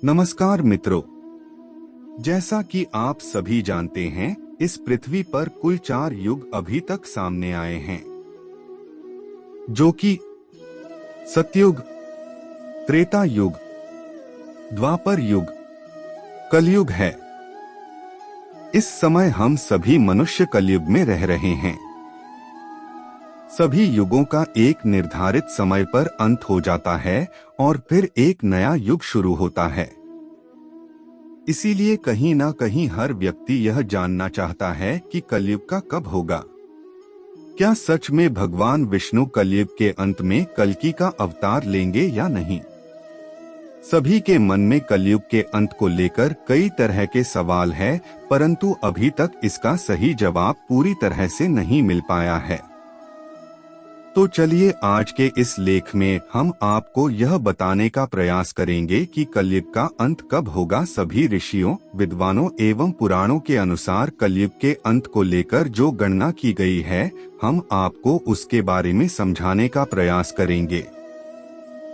नमस्कार मित्रों, जैसा कि आप सभी जानते हैं, इस पृथ्वी पर कुल 4 युग अभी तक सामने आए हैं, जो कि सतयुग, त्रेता युग, द्वापर युग, कलयुग है। इस समय हम सभी मनुष्य कलयुग में रह रहे हैं। सभी युगों का एक निर्धारित समय पर अंत हो जाता है और फिर एक नया युग शुरू होता है। इसीलिए कहीं ना कहीं हर व्यक्ति यह जानना चाहता है कि कलयुग का कब होगा। क्या सच में भगवान विष्णु कलयुग के अंत में कल्कि का अवतार लेंगे या नहीं? सभी के मन में कलयुग के अंत को लेकर कई तरह के सवाल है, परंतु अभी तक इसका सही जवाब पूरी तरह से नहीं मिल पाया है। तो चलिए आज के इस लेख में हम आपको यह बताने का प्रयास करेंगे कि कलयुग का अंत कब होगा। सभी ऋषियों, विद्वानों एवं पुराणों के अनुसार कलयुग के अंत को लेकर जो गणना की गई है, हम आपको उसके बारे में समझाने का प्रयास करेंगे।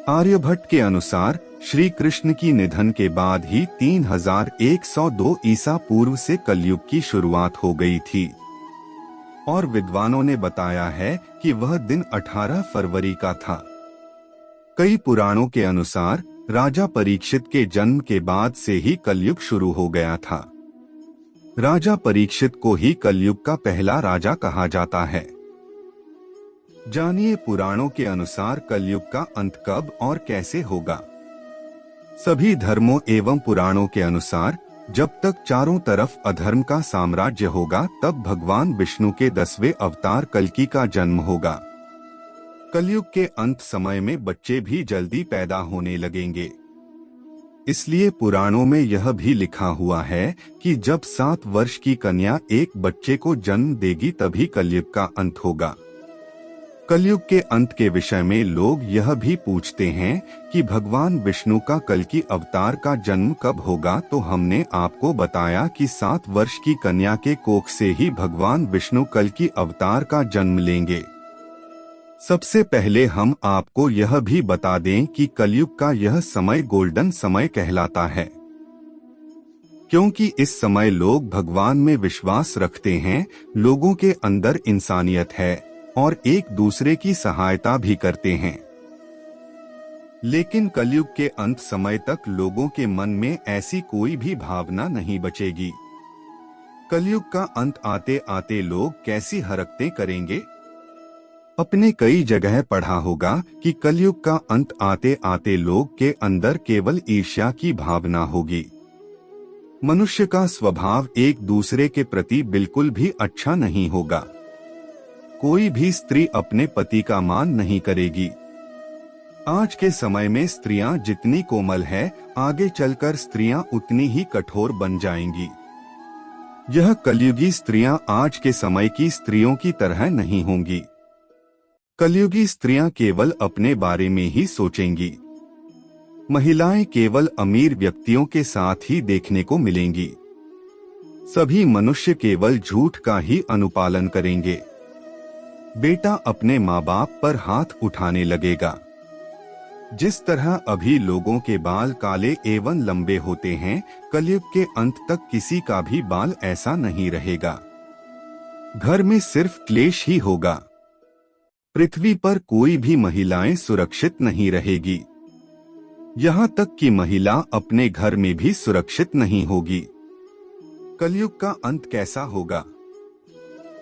आर्यभट्ट के अनुसार श्री कृष्ण की निधन के बाद ही 3102 ईसा पूर्व से कलयुग की शुरुआत हो गई थी और विद्वानों ने बताया है कि वह दिन 18 फरवरी का था। कई पुराणों के अनुसार राजा परीक्षित के जन्म के बाद से ही कलयुग शुरू हो गया था। राजा परीक्षित को ही कलयुग का पहला राजा कहा जाता है। जानिए पुराणों के अनुसार कलयुग का अंत कब और कैसे होगा। सभी धर्मों एवं पुराणों के अनुसार जब तक चारों तरफ अधर्म का साम्राज्य होगा, तब भगवान विष्णु के 10वें अवतार कल्कि का जन्म होगा। कलयुग के अंत समय में बच्चे भी जल्दी पैदा होने लगेंगे। इसलिए पुराणों में यह भी लिखा हुआ है कि जब 7 वर्ष की कन्या एक बच्चे को जन्म देगी तभी कलयुग का अंत होगा। कलयुग के अंत के विषय में लोग यह भी पूछते हैं कि भगवान विष्णु का कल्कि अवतार का जन्म कब होगा, तो हमने आपको बताया कि 7 वर्ष की कन्या के कोख से ही भगवान विष्णु कल्कि अवतार का जन्म लेंगे। सबसे पहले हम आपको यह भी बता दें कि कलयुग का यह समय गोल्डन समय कहलाता है, क्योंकि इस समय लोग भगवान में विश्वास रखते हैं, लोगों के अंदर इंसानियत है और एक दूसरे की सहायता भी करते हैं। लेकिन कलयुग के अंत समय तक लोगों के मन में ऐसी कोई भी भावना नहीं बचेगी। कलयुग का अंत आते आते लोग कैसी हरकतें करेंगे? अपने कई जगह पढ़ा होगा कि कलयुग का अंत आते आते लोग के अंदर केवल ईर्ष्या की भावना होगी। मनुष्य का स्वभाव एक दूसरे के प्रति बिल्कुल भी अच्छा नहीं होगा। कोई भी स्त्री अपने पति का मान नहीं करेगी। आज के समय में स्त्रियां जितनी कोमल है, आगे चलकर स्त्रियां उतनी ही कठोर बन जाएंगी। यह कलयुगी स्त्रियां आज के समय की स्त्रियों की तरह नहीं होंगी। कलयुगी स्त्रियां केवल अपने बारे में ही सोचेंगी। महिलाएं केवल अमीर व्यक्तियों के साथ ही देखने को मिलेंगी। सभी मनुष्य केवल झूठ का ही अनुपालन करेंगे। बेटा अपने माँ बाप पर हाथ उठाने लगेगा। जिस तरह अभी लोगों के बाल काले एवं लंबे होते हैं, कलयुग के अंत तक किसी का भी बाल ऐसा नहीं रहेगा। घर में सिर्फ क्लेश ही होगा। पृथ्वी पर कोई भी महिलाएं सुरक्षित नहीं रहेगी। यहाँ तक कि महिला अपने घर में भी सुरक्षित नहीं होगी। कलयुग का अंत कैसा होगा?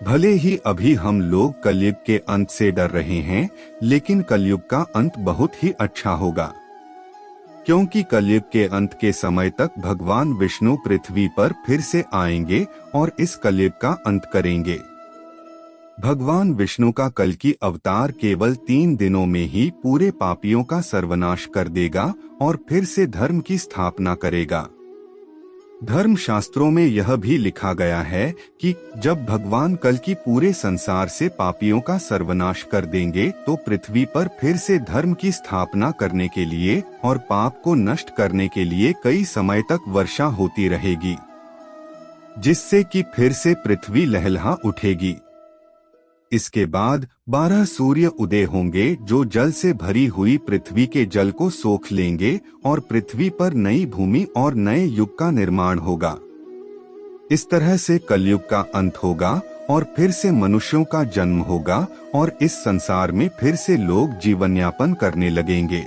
भले ही अभी हम लोग कलयुग के अंत से डर रहे हैं, लेकिन कलयुग का अंत बहुत ही अच्छा होगा, क्योंकि कलयुग के अंत के समय तक भगवान विष्णु पृथ्वी पर फिर से आएंगे और इस कलयुग का अंत करेंगे। भगवान विष्णु का कल्कि अवतार केवल 3 दिनों में ही पूरे पापियों का सर्वनाश कर देगा और फिर से धर्म की स्थापना करेगा। धर्म शास्त्रों में यह भी लिखा गया है कि जब भगवान कल्कि पूरे संसार से पापियों का सर्वनाश कर देंगे, तो पृथ्वी पर फिर से धर्म की स्थापना करने के लिए और पाप को नष्ट करने के लिए कई समय तक वर्षा होती रहेगी, जिससे कि फिर से पृथ्वी लहलहा उठेगी। इसके बाद 12 सूर्य उदय होंगे जो जल से भरी हुई पृथ्वी के जल को सोख लेंगे और पृथ्वी पर नई भूमि और नए युग का निर्माण होगा। इस तरह से कलयुग का अंत होगा और फिर से मनुष्यों का जन्म होगा और इस संसार में फिर से लोग जीवन यापन करने लगेंगे।